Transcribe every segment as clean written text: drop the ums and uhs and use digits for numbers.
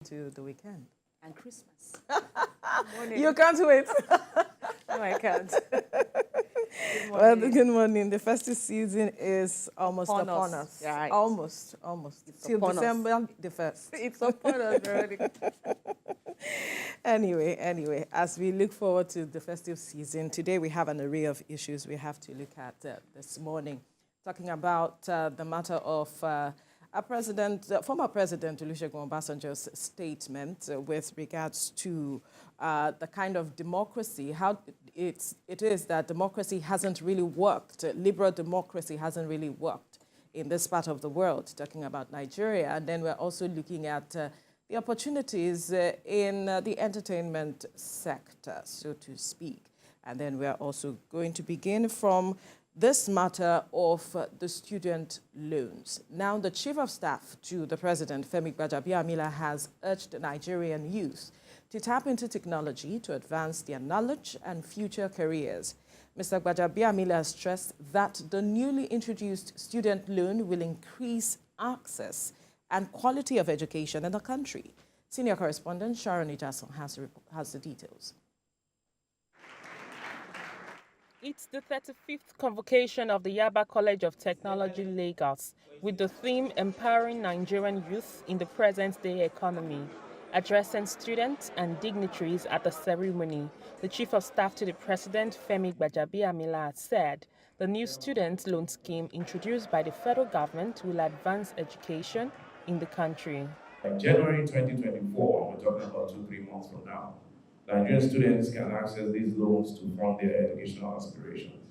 to the weekend. And Christmas. You can't wait. No, I can't. Well, good morning. The festive season is almost upon us. Yeah, right. Almost. It's Till upon us. December the 1st. It's upon us already. Anyway, as we look forward to the festive season, today we have an array of issues we have to look at this morning. Talking about the matter of former President Olusegun Obasanjo's statement with regards to the kind of democracy, how it is that democracy hasn't really worked, liberal democracy hasn't really worked in this part of the world, talking about Nigeria. And then we're also looking at the opportunities in the entertainment sector, so to speak. And then we're also going to begin from this matter of the student loans. Now, the Chief of Staff to the President, Femi Gbajabiamila, has urged Nigerian youth to tap into technology to advance their knowledge and future careers. Mr. Gbajabiamila stressed that the newly introduced student loan will increase access and quality of education in the country. Senior correspondent Sharon Ijason has the details. It's the 35th convocation of the Yaba College of Technology, Lagos, with the theme Empowering Nigerian Youth in the Present-Day Economy. Addressing students and dignitaries at the ceremony, the Chief of Staff to the President, Femi Gbajabiamila, said the new student loan scheme introduced by the federal government will advance education in the country. In January 2024, we're talking about 2-3 months from now, Nigerian students can access these loans to fund their educational aspirations.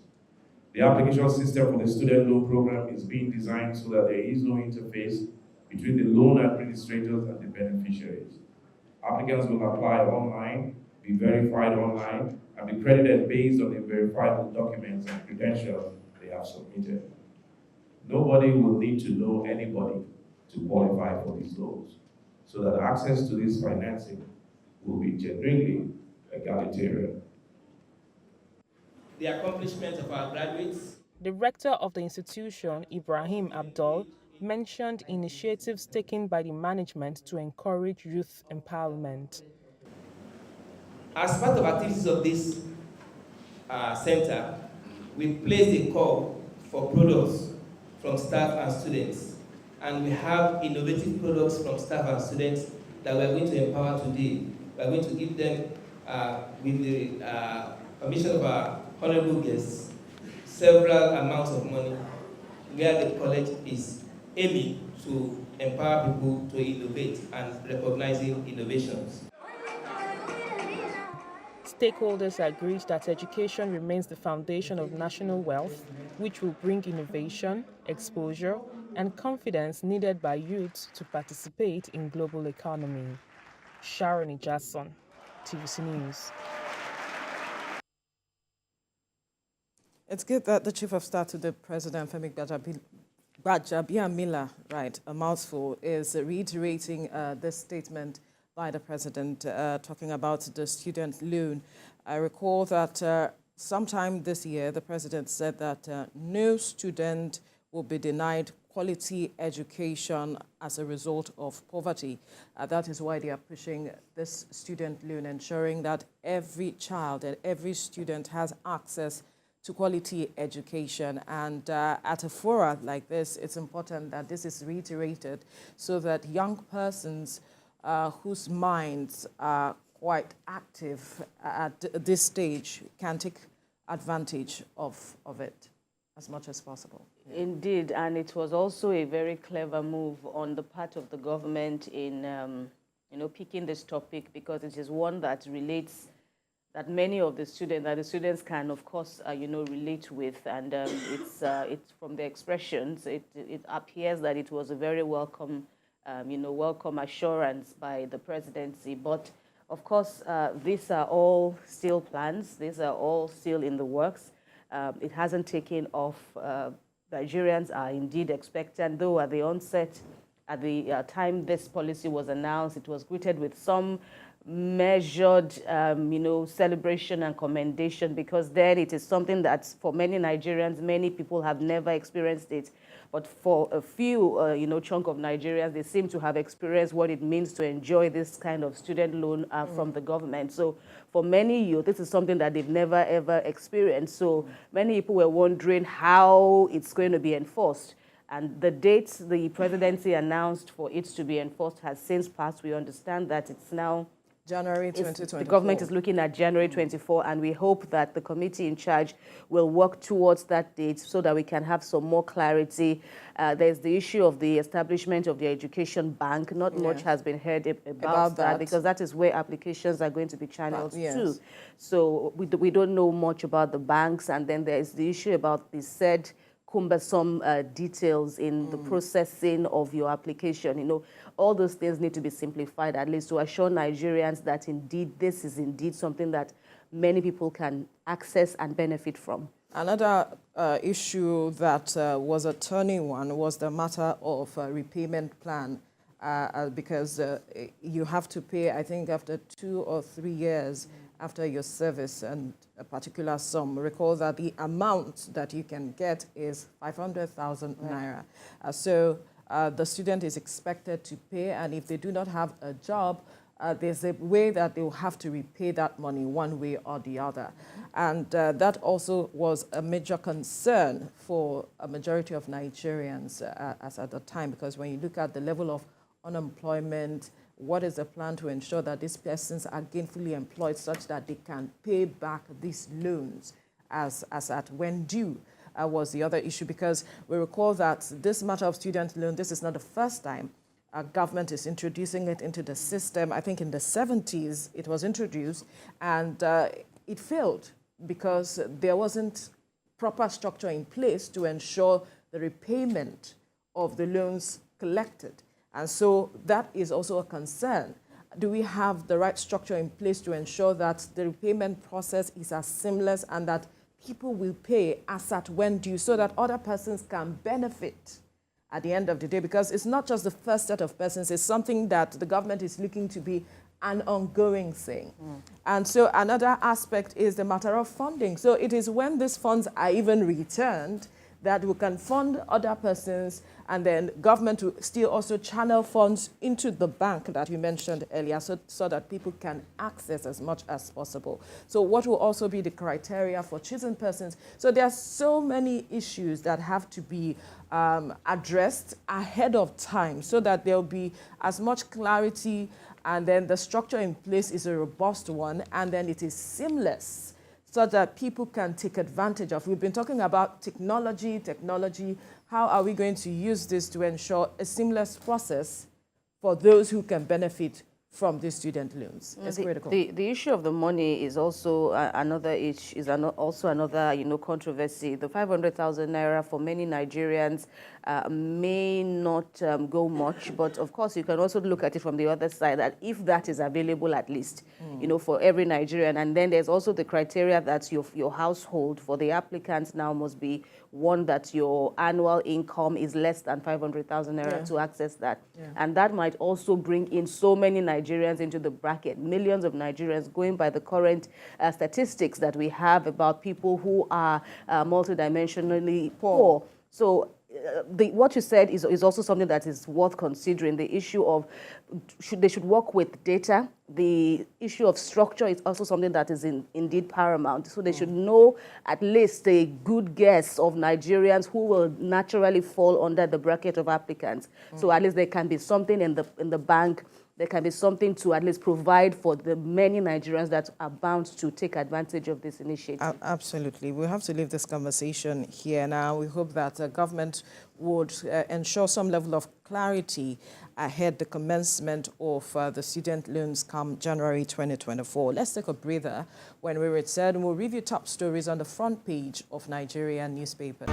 The application system for the student loan program is being designed so that there is no interface between the loan administrators and the beneficiaries. Applicants will apply online, be verified online, and be credited based on the verifiable documents and credentials they have submitted. Nobody will need to know anybody to qualify for these loans, so that access to this financing will be genuinely egalitarian. The accomplishments of our graduates. The rector of the institution, Ibrahim Abdul, mentioned initiatives taken by the management to encourage youth empowerment. As part of activities of this center, we placed a call for products from staff and students. And we have innovative products from staff and students that we are going to empower today. We are going to give them, with the permission of our honorable guests, several amounts of money where the college is aiming to empower people to innovate and recognizing innovations. Stakeholders agreed that education remains the foundation of national wealth, which will bring innovation, exposure, and confidence needed by youths to participate in global economy. Sharon Ijason, TVC News. It's good that the Chief of Staff to the President, Femi Gbajabiamila, right, a mouthful, is reiterating this statement by the President, talking about the student loan. I recall that sometime this year, the President said that no student will be denied quality education as a result of poverty. That is why they are pushing this student loan, ensuring that every child and every student has access to quality education. And at a forum like this, it's important that this is reiterated so that young persons whose minds are quite active at this stage can take advantage of it as much as possible. Yeah. Indeed, and it was also a very clever move on the part of the government in, picking this topic, because it is one that relates, that many of the students can, of course, relate with, and it's from the expressions, it appears that it was a very welcome, welcome assurance by the presidency. But of course, these are all still plans. These are all still in the works. It hasn't taken off. Nigerians are indeed expectant, though at the onset, at the time this policy was announced, it was greeted with some measured, celebration and commendation, because then it is something that for many Nigerians, many people have never experienced it. But for a few, chunk of Nigerians, they seem to have experienced what it means to enjoy this kind of student loan from the government. So for many youth, this is something that they've never, ever experienced. So many people were wondering how it's going to be enforced. And the date the presidency announced for it to be enforced has since passed. We understand that it's now January 2024. The government is looking at January 24, and we hope that the committee in charge will work towards that date so that we can have some more clarity. There's the issue of the establishment of the education bank. Not much has been heard about that, because that is where applications are going to be channeled to. So we don't know much about the banks, and then there's the issue about the said cumbersome details in the processing of your application. All those things need to be simplified, at least to assure Nigerians that indeed this is indeed something that many people can access and benefit from. Another issue that was a turning one was the matter of repayment plan, because you have to pay, I think, after 2 or 3 years after your service, and a particular sum. Recall that the amount that you can get is 500,000 naira. So the student is expected to pay, and if they do not have a job, there's a way that they will have to repay that money one way or the other. And that also was a major concern for a majority of Nigerians as at the time, because when you look at the level of unemployment, what is the plan to ensure that these persons are gainfully employed such that they can pay back these loans as at when due? Was the other issue, because we recall that this matter of student loan, this is not the first time government is introducing it into the system. I think in the 70s it was introduced, and it failed because there wasn't proper structure in place to ensure the repayment of the loans collected. And so that is also a concern. Do we have the right structure in place to ensure that the repayment process is as seamless and that people will pay as at when due, so that other persons can benefit at the end of the day? Because it's not just the first set of persons, it's something that the government is looking to be an ongoing thing. And so another aspect is the matter of funding. So it is when these funds are even returned that we can fund other persons, and then government will still also channel funds into the bank that you mentioned earlier, so that people can access as much as possible. So what will also be the criteria for choosing persons? So there are so many issues that have to be addressed ahead of time, so that there will be as much clarity, and then the structure in place is a robust one, and then it is seamless, so that people can take advantage of. We've been talking about technology. How are we going to use this to ensure a seamless process for those who can benefit from these student loans? It's critical. The issue of the money is also another issue, also another controversy. The 500,000 naira for many Nigerians may not go much, but of course you can also look at it from the other side, that if that is available at least, for every Nigerian, and then there's also the criteria that your household for the applicants now must be one that your annual income is less than 500,000 naira to access that. And that might also bring in so many Nigerians into the bracket, millions of Nigerians, going by the current statistics that we have about people who are multidimensionally poor. So what you said is also something that is worth considering. The issue of they should work with data. The issue of structure is also something that is indeed paramount. So they should know at least a good guess of Nigerians who will naturally fall under the bracket of applicants. So at least there can be something in the bank. There can be something to at least provide for the many Nigerians that are bound to take advantage of this initiative. Absolutely. We have to leave this conversation here now. We hope that the government would ensure some level of clarity ahead the commencement of the student loans come January 2024. Let's take a breather. When we return, we'll review top stories on the front page of Nigerian newspapers.